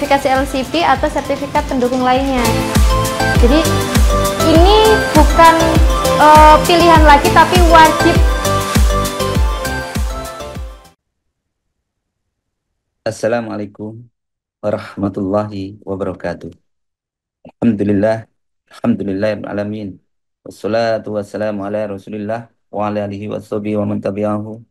sertifikasi LCP atau sertifikat pendukung lainnya. Jadi ini bukan pilihan lagi tapi wajib. Assalamualaikum warahmatullahi wabarakatuh. Alhamdulillah, alhamdulillahirrahmanirrahim. Wassalatu wassalamu ala rasulillah wa ala alihi washabihi wa man tabi'ahu.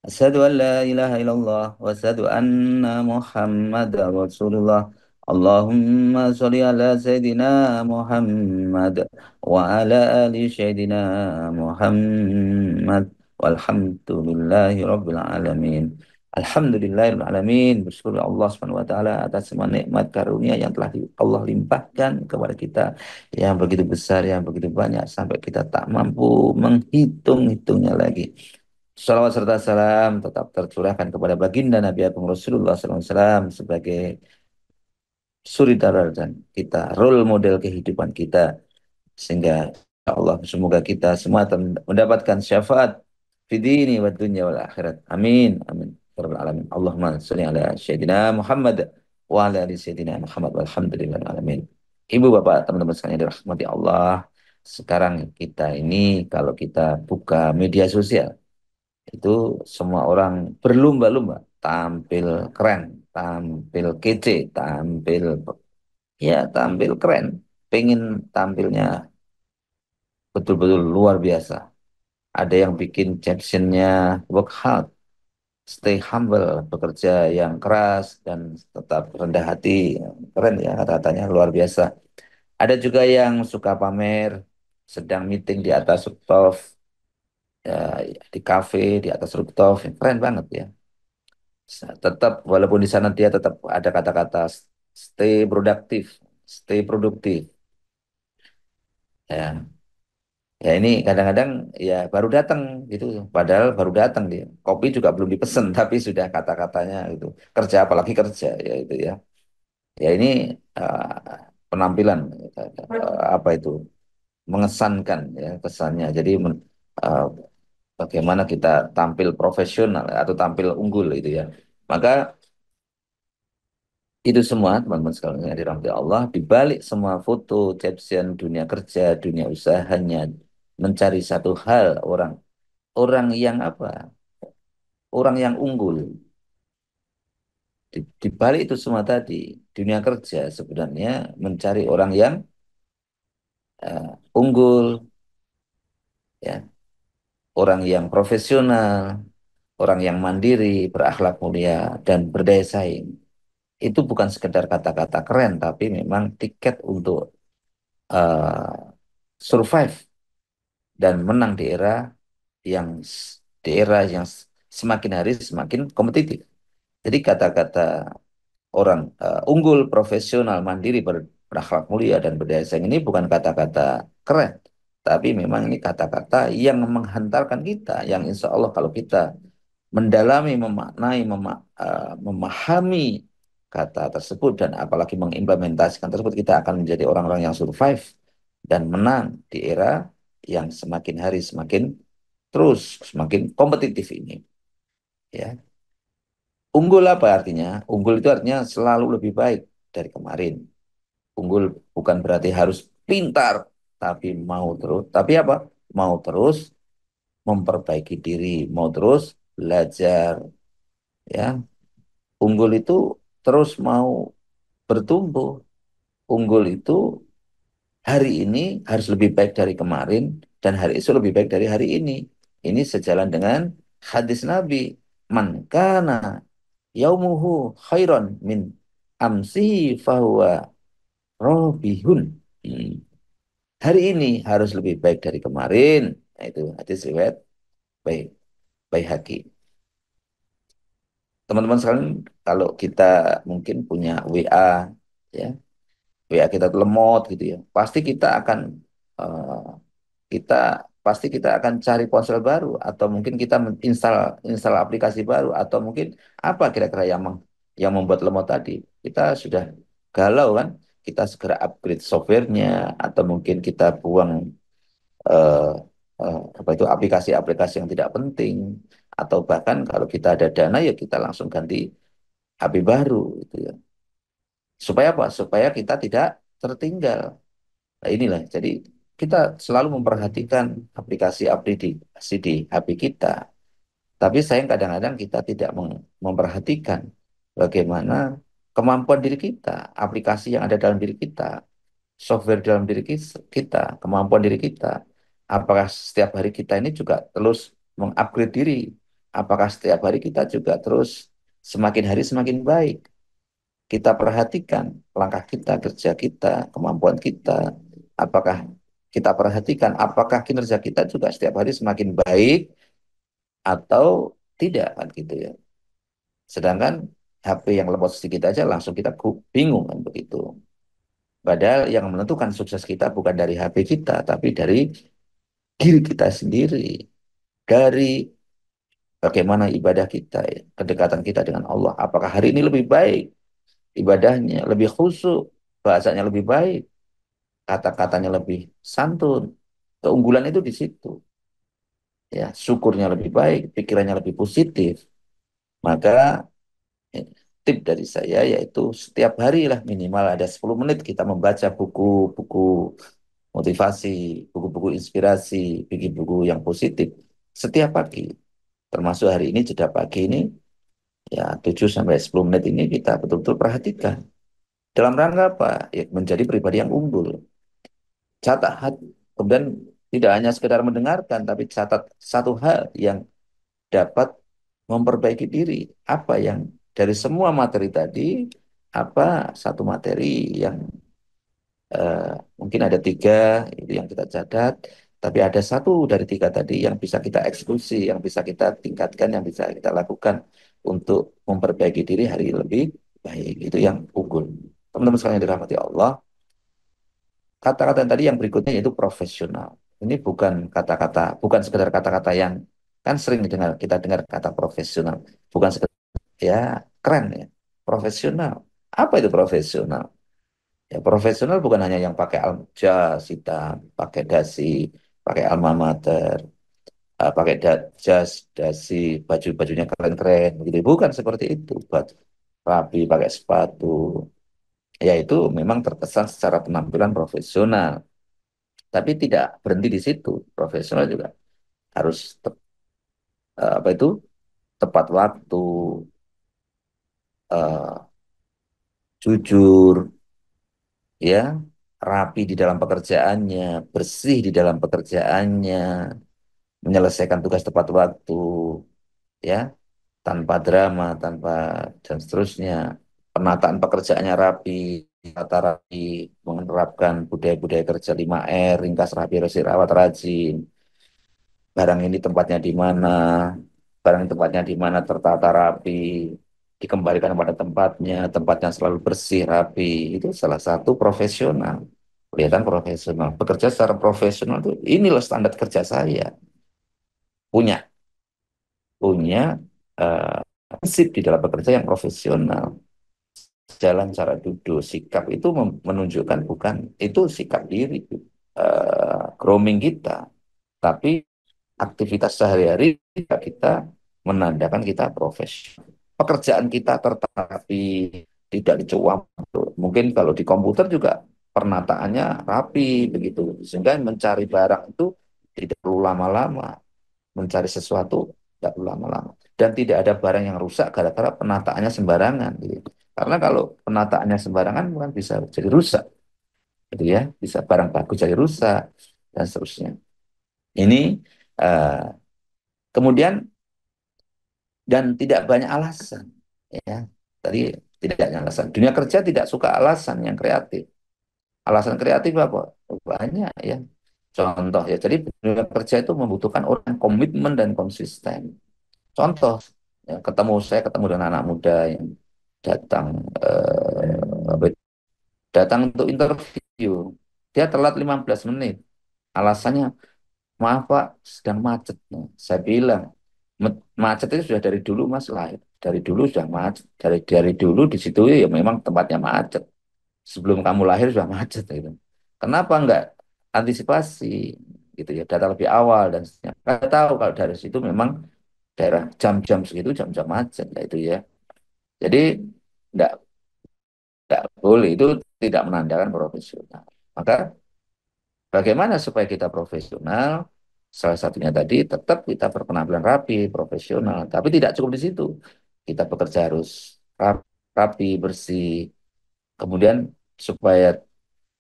Asyhadu an la ilaha illallah wa asyhadu anna Muhammadar Rasulullah. Allahumma sholli ala Sayyidina Muhammad wa ala ali Sayyidina Muhammad walhamdulillahi rabbil alamin. Alhamdulillahirabbil alamin. Bersyukur Allah Subhanahu wa taala atas semua nikmat karunia yang telah Allah limpahkan kepada kita yang begitu besar, yang begitu banyak sampai kita tak mampu menghitung-hitungnya lagi. Salawat serta salam tetap tercurahkan kepada baginda Nabi Agung Rasulullah SAW sebagai suri tauladan kita, role model kehidupan kita, sehingga ya Allah semoga kita semua mendapatkan syafaat fidini wa dunya wal akhirat. Amin. Amin. Ya Rabbal alamin. Allahumma sholli ala Sayyidina Muhammad wa ala ali Sayyidina Muhammad walhamdulillahil alamin. Ibu bapak teman-teman sekalian yang dirahmati Allah, sekarang kita ini kalau kita buka media sosial itu semua orang berlomba-lomba tampil keren, tampil kece, tampil keren, pengen tampilnya betul-betul luar biasa. Ada yang bikin captionnya work hard, stay humble, bekerja yang keras dan tetap rendah hati. Keren ya kata-katanya luar biasa. Ada juga yang suka pamer, sedang meeting di atas rooftop, ya, di kafe, di atas rooftop, keren banget ya. Tetap walaupun di sana dia tetap ada kata-kata stay produktif, stay produktif. Ya, ya ini kadang-kadang ya baru datang gitu, padahal baru datang dia. Kopi juga belum dipesen tapi sudah kata-katanya itu kerja apalagi kerja ya itu ya. Ya ini penampilan apa itu mengesankan ya kesannya. Jadi eh, bagaimana kita tampil profesional atau tampil unggul itu ya. Maka itu semua teman-teman sekalian yang dirahmati Allah, di balik semua foto, caption, dunia kerja, dunia usaha hanya mencari satu hal orang yang apa? Orang yang unggul. Di balik itu semua tadi, dunia kerja sebenarnya mencari orang yang unggul, ya, orang yang profesional, orang yang mandiri, berakhlak mulia, dan berdaya saing. Itu bukan sekedar kata-kata keren, tapi memang tiket untuk uh, survive dan menang di era yang semakin hari semakin kompetitif. Jadi kata-kata orang unggul, profesional, mandiri, berakhlak mulia dan berdaya saing ini bukan kata-kata keren, tapi memang ini kata-kata yang menghantarkan kita, yang insya Allah kalau kita mendalami, memaknai, memahami kata tersebut dan apalagi mengimplementasikan tersebut, kita akan menjadi orang-orang yang survive dan menang di era yang semakin hari semakin terus semakin kompetitif ini. Ya, unggul apa artinya? Unggul itu artinya selalu lebih baik dari kemarin. Unggul bukan berarti harus pintar, tapi mau terus. Tapi apa? Mau terus memperbaiki diri, mau terus belajar. Ya, unggul itu terus mau bertumbuh. Unggul itu hari ini harus lebih baik dari kemarin dan hari esok lebih baik dari hari ini. Ini sejalan dengan hadis Nabi. Man kana yaumuhu khairan min amsi fahuwa robihun. Hmm. Hari ini harus lebih baik dari kemarin. Nah, itu hadis riwayat baik baik haki. Teman-teman sekalian, kalau kita mungkin punya WA, ya WA kita tuh lemot gitu ya, pasti eh, kita kita akan cari ponsel baru atau mungkin kita install install aplikasi baru atau mungkin apa kira-kira yang membuat lemot tadi. Kita sudah galau kan, kita segera upgrade softwarenya atau mungkin kita buang eh, apa itu aplikasi-aplikasi yang tidak penting atau bahkan kalau kita ada dana ya kita langsung ganti HP baru gitu ya. Supaya apa? Supaya kita tidak tertinggal. Nah, inilah, jadi kita selalu memperhatikan aplikasi di HP kita. Tapi sayang kadang-kadang kita tidak memperhatikan bagaimana kemampuan diri kita, aplikasi yang ada dalam diri kita, software dalam diri kita, kemampuan diri kita. Apakah setiap hari kita ini juga terus mengupgrade diri? Apakah setiap hari kita juga terus semakin hari semakin baik? Kita perhatikan langkah kita, kerja kita, kemampuan kita. Apakah kita perhatikan apakah kinerja kita juga setiap hari semakin baik atau tidak kan gitu ya. Sedangkan HP yang lemot sedikit aja langsung kita bingung kan begitu. Padahal yang menentukan sukses kita bukan dari HP kita, tapi dari diri kita sendiri. Dari bagaimana ibadah kita, ya, kedekatan kita dengan Allah. Apakah hari ini lebih baik ibadahnya, lebih khusyuk, bahasanya lebih baik, kata-katanya lebih santun. Keunggulan itu di situ. Ya, syukurnya lebih baik, pikirannya lebih positif. Maka eh, tip dari saya yaitu setiap hari lah minimal ada 10 menit kita membaca buku-buku motivasi, buku-buku inspirasi, bikin buku yang positif setiap pagi. Termasuk hari ini jeda pagi ini ya 7 sampai 10 menit ini kita betul-betul perhatikan. Dalam rangka apa? Ya, menjadi pribadi yang unggul. Catat, kemudian tidak hanya sekedar mendengarkan, tapi catat satu hal yang dapat memperbaiki diri. Apa yang dari semua materi tadi, apa satu materi yang eh, mungkin ada tiga itu yang kita catat, tapi ada satu dari tiga tadi yang bisa kita eksekusi, yang bisa kita tingkatkan, yang bisa kita lakukan untuk memperbaiki diri hari lebih baik. Itu yang unggul. Teman-teman sekalian yang dirahmati Allah, kata-kata yang tadi yang berikutnya yaitu profesional. Ini bukan kata-kata, bukan sekedar kata-kata yang kan sering kita dengar kata profesional, bukan sekedar ya keren ya, profesional. Apa itu profesional? Ya, profesional bukan hanya yang pakai jas hitam, pakai dasi, pakai alma mater, pakai jas, dasi, baju-bajunya keren-keren, gitu. Bukan seperti itu. Rapi, pakai sepatu. Ya itu memang terkesan secara penampilan profesional. Tapi tidak berhenti di situ. Profesional juga harus apa itu tepat waktu, eh, jujur, ya, rapi di dalam pekerjaannya, bersih di dalam pekerjaannya, menyelesaikan tugas tepat waktu, ya, tanpa drama, tanpa dan seterusnya. Penataan pekerjaannya rapi, tata rapi, menerapkan budaya-budaya kerja 5R, ringkas, rapi, bersih, rawat, rajin. Barang ini tempatnya di mana, barang ini tempatnya di mana tertata rapi, dikembalikan pada tempatnya, tempatnya selalu bersih, rapi. Itu salah satu profesional. Kelihatan profesional. Bekerja secara profesional itu inilah standar kerja saya. Punya punya eh, prinsip di dalam bekerja yang profesional. Jalan cara duduk, sikap itu menunjukkan bukan itu sikap diri, grooming kita, tapi aktivitas sehari-hari kita menandakan kita profesional. Pekerjaan kita tertata tidak dicuam. Mungkin kalau di komputer juga penataannya rapi begitu, sehingga mencari barang itu tidak perlu lama-lama, mencari sesuatu tidak perlu lama-lama, dan tidak ada barang yang rusak gara-gara penataannya sembarangan gitu. Karena kalau penataannya sembarangan kan bisa jadi rusak gitu ya, bisa barang bagus jadi rusak dan seterusnya. Ini eh, kemudian dan tidak banyak alasan ya. Tadi tidak banyak alasan. Dunia kerja tidak suka alasan yang kreatif. Alasan kreatif apa? Banyak ya. Contoh ya. Jadi dunia kerja itu membutuhkan orang yang komitmen dan konsisten. Contoh ya, saya ketemu dengan anak muda yang datang datang untuk interview. Dia telat 15 menit. Alasannya, maaf Pak, sedang macet. Nah, saya bilang, macet itu sudah dari dulu Mas lahir. Dari dulu sudah macet. Dari dulu di situ ya memang tempatnya macet. Sebelum kamu lahir sudah macet gitu. Kenapa enggak antisipasi gitu ya, data lebih awal dan seterusnya. Kita tahu kalau dari situ memang daerah jam-jam segitu jam-jam macet lah itu ya. Jadi enggak Nggak boleh, itu tidak menandakan profesional. Maka bagaimana supaya kita profesional? Salah satunya tadi tetap kita berpenampilan rapi, profesional, tapi tidak cukup di situ. Kita bekerja harus rapi, bersih. Kemudian supaya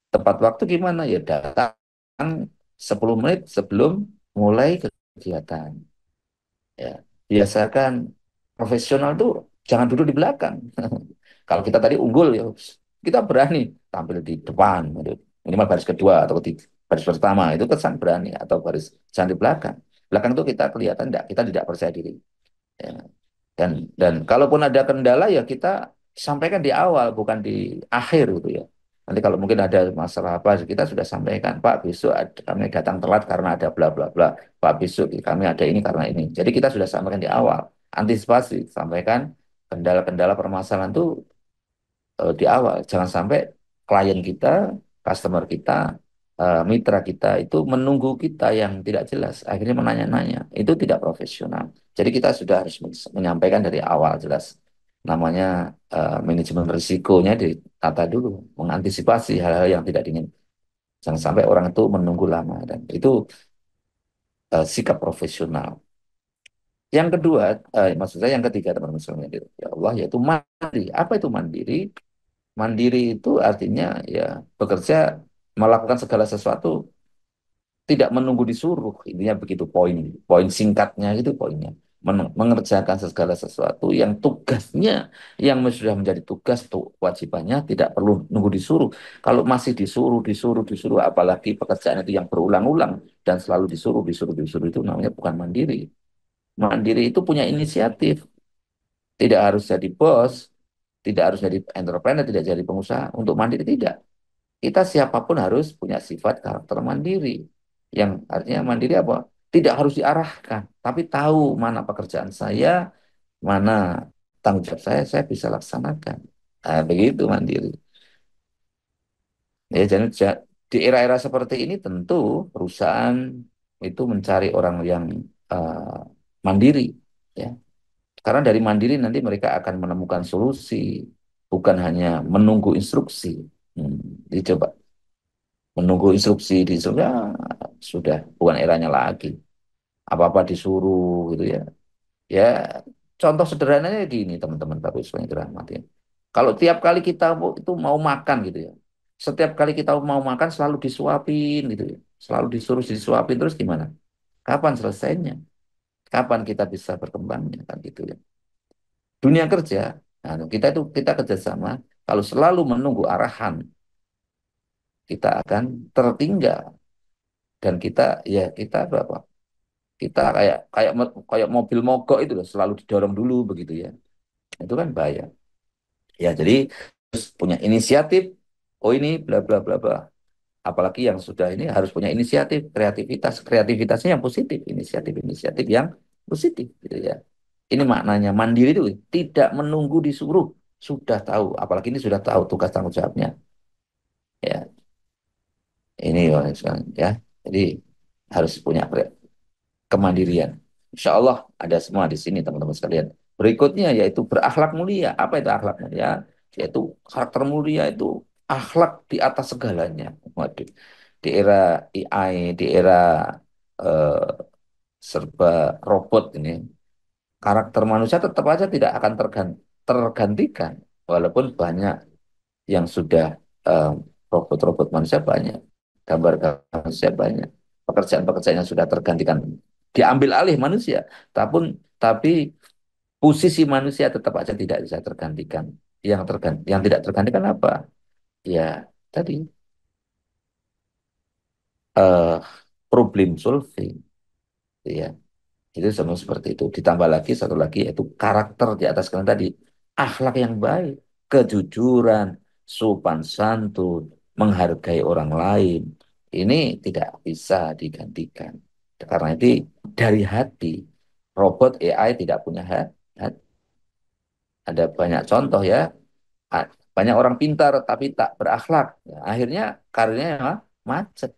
tepat waktu gimana? Ya datang 10 menit sebelum mulai kegiatan. Ya, biasakan profesional tuh jangan duduk di belakang. Kalau kita tadi unggul ya, kita berani tampil di depan, gitu. Minimal baris kedua atau di baris pertama itu kesan berani atau baris jangan di belakang. Belakang itu kita kelihatan enggak, kita tidak percaya diri. Ya. Dan kalaupun ada kendala ya kita sampaikan di awal bukan di akhir gitu ya. Nanti kalau mungkin ada masalah apa kita sudah sampaikan, Pak besok kami datang telat karena ada bla bla bla. Pak besok kami ada ini karena ini. Jadi kita sudah sampaikan di awal, antisipasi, sampaikan kendala-kendala permasalahan itu di awal. Jangan sampai klien kita, customer kita, mitra kita itu menunggu kita yang tidak jelas, akhirnya menanya-nanya. Itu tidak profesional. Jadi kita sudah harus menyampaikan dari awal jelas. Namanya manajemen risikonya ditata dulu, mengantisipasi hal-hal yang tidak diingin. Jangan sampai orang itu menunggu lama dan itu sikap profesional. Yang kedua, maksud saya yang ketiga teman-teman sekalian, ya Allah, yaitu mandiri. Apa itu mandiri? Mandiri itu artinya ya bekerja melakukan segala sesuatu tidak menunggu disuruh. Intinya begitu poin poin singkatnya itu poinnya. Mengerjakan segala sesuatu yang tugasnya yang sudah menjadi tugas tuh kewajibannya tidak perlu nunggu disuruh. Kalau masih disuruh disuruh disuruh apalagi pekerjaan itu yang berulang-ulang dan selalu disuruh disuruh disuruh itu namanya bukan mandiri. Mandiri itu punya inisiatif, tidak harus jadi bos, tidak harus jadi entrepreneur, tidak jadi pengusaha. Untuk mandiri tidak. Kita siapapun harus punya sifat karakter mandiri. Yang artinya mandiri apa? Tidak harus diarahkan, tapi tahu mana pekerjaan saya, mana tanggung jawab saya bisa laksanakan. Nah, begitu mandiri. Ya, jadi di era-era seperti ini tentu perusahaan itu mencari orang yang mandiri, ya. Karena dari mandiri nanti mereka akan menemukan solusi, bukan hanya menunggu instruksi. Hmm, dicoba menunggu instruksi di sudah bukan eranya lagi. Apa-apa disuruh gitu ya. Ya contoh sederhananya gini teman-teman Bapak Ibu yang dirahmati. Kalau tiap kali kita itu mau makan gitu ya. Setiap kali kita mau makan selalu disuapin gitu ya. Selalu disuruh disuapin terus gimana? Kapan selesainya? Kapan kita bisa berkembangnya kan gitu ya. Dunia kerja, nah, kita kerjasama. Kalau selalu menunggu arahan, kita akan tertinggal dan kita berapa? Kita kayak kayak kayak mobil mogok itu loh, selalu didorong dulu begitu ya. Itu kan bahaya. Ya, jadi harus punya inisiatif. Oh ini bla bla bla bla. Apalagi yang sudah ini harus punya inisiatif, kreativitas, kreativitasnya yang positif, inisiatif-inisiatif yang positif gitu ya. Ini maknanya mandiri itu tidak menunggu disuruh, sudah tahu, apalagi ini sudah tahu tugas tanggung jawabnya. Ya, ini ya. Jadi harus punya kemandirian. Insya Allah ada semua di sini teman-teman sekalian. Berikutnya yaitu berakhlak mulia. Apa itu akhlak mulia? Yaitu karakter mulia itu akhlak di atas segalanya. Waduh. Di era AI, di era eh, serba robot ini, karakter manusia tetap aja tidak akan tergantikan. Walaupun banyak yang sudah eh, robot-robot manusia banyak, gambar-gambar manusia banyak, pekerjaan-pekerjaan yang sudah tergantikan diambil alih manusia, tapi posisi manusia tetap aja tidak bisa tergantikan. Yang tidak tergantikan apa? Ya tadi eh problem solving, ya itu semua seperti itu. Ditambah lagi satu lagi yaitu karakter di atas kalian tadi, akhlak yang baik, kejujuran, sopan santun, menghargai orang lain. Ini tidak bisa digantikan. Karena itu dari hati, robot AI tidak punya hati. Ada banyak contoh ya. Banyak orang pintar tapi tak berakhlak. Ya, akhirnya karirnya macet.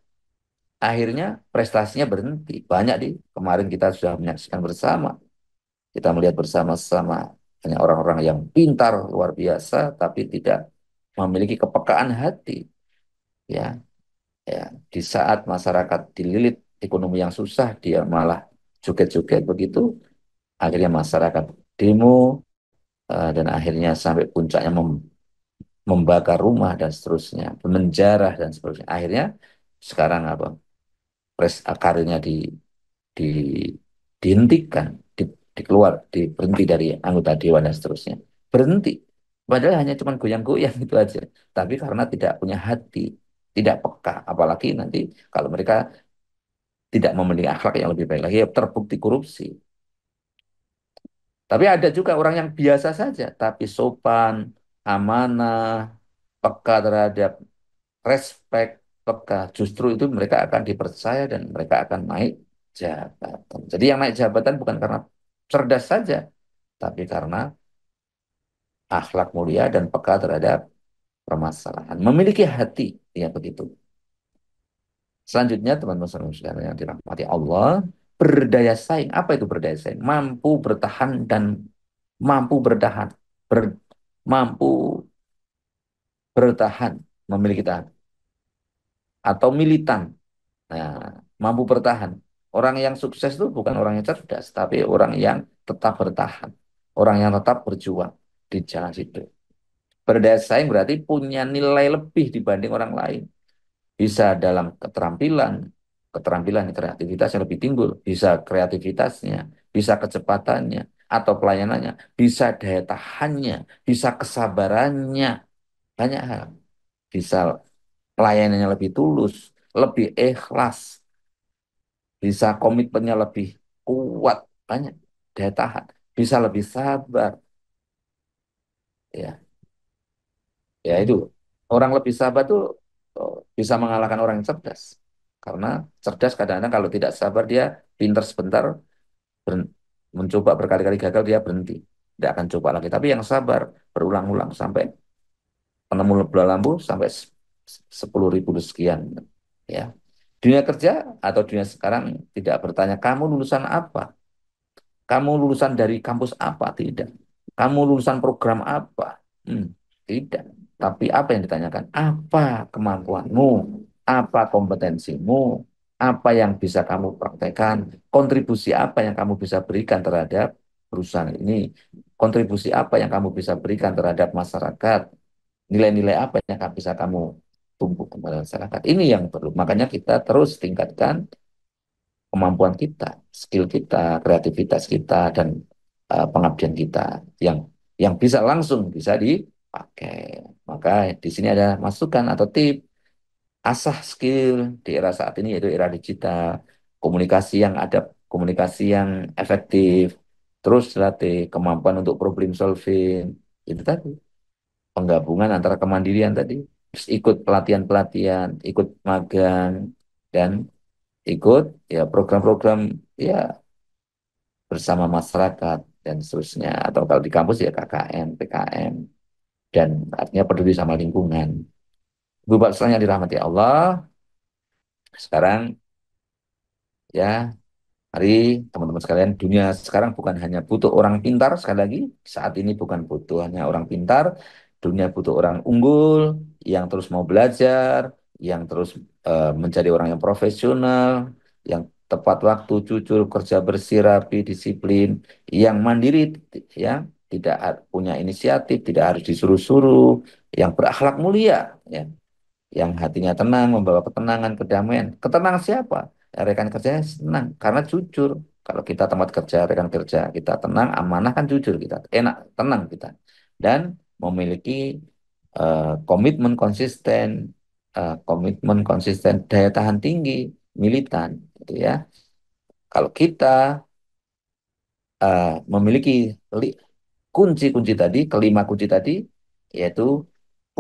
Akhirnya prestasinya berhenti. Banyak di kemarin kita sudah menyaksikan bersama. Kita melihat bersama-sama hanya orang-orang yang pintar luar biasa tapi tidak memiliki kepekaan hati, ya, ya. Di saat masyarakat dililit ekonomi yang susah, dia malah joget-joget begitu, akhirnya masyarakat demo, dan akhirnya sampai puncaknya membakar rumah dan seterusnya, menjarah dan seterusnya. Akhirnya sekarang apa? Karirnya di dihentikan, dikeluar, berhenti dari anggota dewan dan seterusnya. Berhenti. Padahal hanya cuma goyang-goyang itu aja. Tapi karena tidak punya hati, tidak peka, apalagi nanti kalau mereka tidak memiliki akhlak yang lebih baik lagi, ya terbukti korupsi. Tapi ada juga orang yang biasa saja, tapi sopan, amanah, peka terhadap respect, peka. Justru itu mereka akan dipercaya dan mereka akan naik jabatan. Jadi yang naik jabatan bukan karena cerdas saja, tapi karena akhlak mulia dan peka terhadap permasalahan. Memiliki hati, ya begitu. Selanjutnya teman-teman sekalian yang dirahmati Allah, berdaya saing. Apa itu berdaya saing? Mampu bertahan dan mampu bertahan, ber- mampu bertahan, memiliki tahan atau militan. Nah, mampu bertahan. Orang yang sukses itu bukan orang yang cerdas, tapi orang yang tetap bertahan. Orang yang tetap berjuang di jalan situ. Berdaya saing berarti punya nilai lebih dibanding orang lain. Bisa dalam keterampilan, keterampilan kreativitas yang lebih timbul. Bisa kreativitasnya, bisa kecepatannya, atau pelayanannya. Bisa daya tahannya, bisa kesabarannya. Banyak hal. Bisa pelayanannya lebih tulus, lebih ikhlas, bisa komitmennya lebih kuat, banyak daya tahan, bisa lebih sabar, ya, ya itu orang lebih sabar tuh bisa mengalahkan orang yang cerdas, karena cerdas kadang-kadang kalau tidak sabar dia pinter sebentar, ber- mencoba berkali-kali gagal dia berhenti, tidak akan coba lagi. Tapi yang sabar berulang-ulang sampai penemu bola lampu sampai 10.000 sekian, ya. Dunia kerja atau dunia sekarang tidak bertanya kamu lulusan apa, kamu lulusan dari kampus apa? Tidak. Kamu lulusan program apa? Tidak. Tapi apa yang ditanyakan? Apa kemampuanmu? Apa kompetensimu? Apa yang bisa kamu praktekkan? Kontribusi apa yang kamu bisa berikan terhadap perusahaan ini? Kontribusi apa yang kamu bisa berikan terhadap masyarakat? Nilai-nilai apa yang bisa kamu tumbuh kepada masyarakat? Ini yang perlu. Makanya kita terus tingkatkan kemampuan kita, skill kita, kreativitas kita, dan pengabdian kita yang bisa langsung bisa dipakai. Maka di sini ada masukan atau tips asah skill di era saat ini yaitu era digital, komunikasi yang ada, komunikasi yang efektif, terus latih kemampuan untuk problem solving, itu tadi penggabungan antara kemandirian tadi, terus ikut pelatihan-pelatihan, ikut magang, dan ikut ya program-program ya bersama masyarakat dan seterusnya, atau kalau di kampus ya KKN, PKM, dan artinya peduli sama lingkungan. Bu Bapak sekalian yang dirahmati Allah, sekarang ya mari teman-teman sekalian, dunia sekarang bukan hanya butuh orang pintar, sekali lagi saat ini bukan butuh hanya orang pintar, dunia butuh orang unggul yang terus mau belajar, yang terus menjadi orang yang profesional, yang tepat waktu, jujur, kerja bersih, rapi, disiplin, yang mandiri, ya, tidak punya inisiatif, tidak harus disuruh-suruh, yang berakhlak mulia, ya, yang hatinya tenang, membawa ketenangan, kedamaian. Ketenangan siapa? Ya, rekan kerjanya senang karena jujur. Kalau kita tempat kerja, rekan kerja kita tenang, amanah kan jujur kita, enak, tenang kita. Dan memiliki komitmen konsisten, daya tahan tinggi, militan, gitu ya. Kalau kita memiliki li- kunci-kunci tadi, kelima kunci tadi, yaitu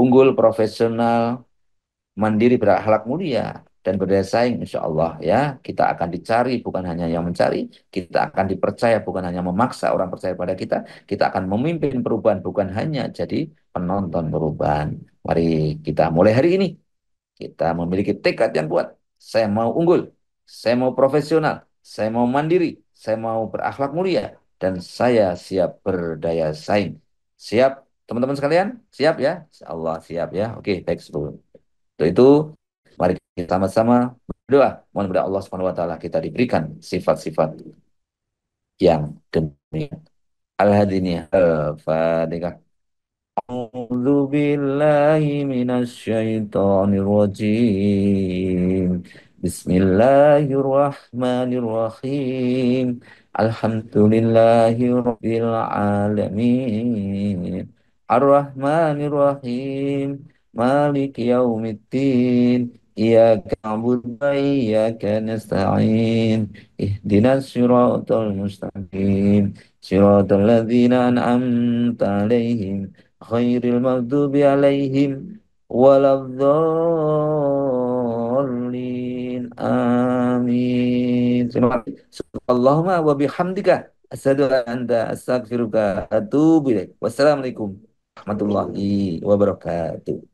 unggul, profesional, mandiri, berakhlak mulia, dan berdaya saing, insya Allah ya kita akan dicari bukan hanya yang mencari, kita akan dipercaya bukan hanya memaksa orang percaya pada kita akan memimpin perubahan bukan hanya jadi penonton perubahan. Mari kita mulai hari ini, kita memiliki tekad yang kuat. Saya mau unggul, saya mau profesional, saya mau mandiri, saya mau berakhlak mulia, dan saya siap berdaya saing, siap Teman-teman sekalian, siap ya? Insya Allah siap ya. Oke, baik sebelum. Untuk itu, mari kita sama-sama berdoa. Mohon kepada Allah Subhanahu wa taala kita diberikan sifat-sifat yang demikian. Al-Hadiniyah. Al-Fatihah. أعوذ بالله من الشيطان الرجيم بسم الله الرحمن الرحيم الحمد لله رب العالمين الرحمن الرحيم مالك يوم الدين إياك نعبد وإياك نستعين اهدنا الصراط المستقيم صراط الذين أنعمت عليهم غير المغضوب عليهم ولا الضالين آمين. Terima kasih. Allahumma wa bihamdika asyhadu an la ilaha illa anta astaghfiruka wa atubu ilaik. Wassalamualaikum warahmatullahi wabarakatuh.